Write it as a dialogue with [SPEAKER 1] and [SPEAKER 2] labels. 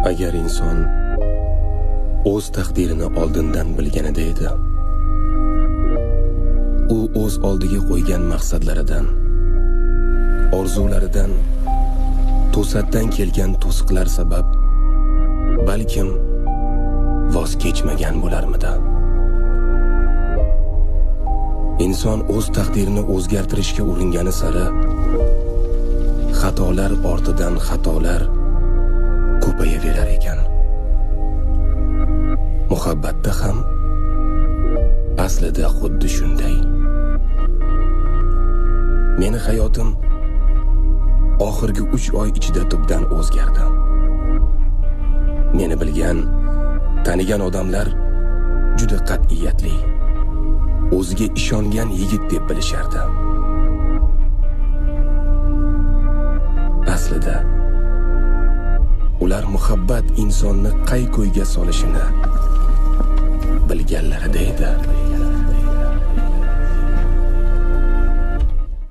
[SPEAKER 1] Agar inson o'z taqdirini oldindan bilganida edi, u o'z oldiga qo'ygan maqsadlaridan, orzularidan, to'satdan kelgan to'siqlar sabab balkim voz kechmagan bo'larmidi. Inson o'z taqdirini o'zgartirishga uringani sari xatolar ortidan xatolar ko'payaverar ekan. Muhabbatda ham aslida xuddi shunday. Meni hayotim oxirgi 3 oy ichida tubdan o'zgardi. Meni bilgan, tanigan odamlar juda qat'iyatli, o'ziga ishongan yigit deb bilishardi. Aslida ular muhabbat insonni qay ko'yga solishini bilganlarida edi.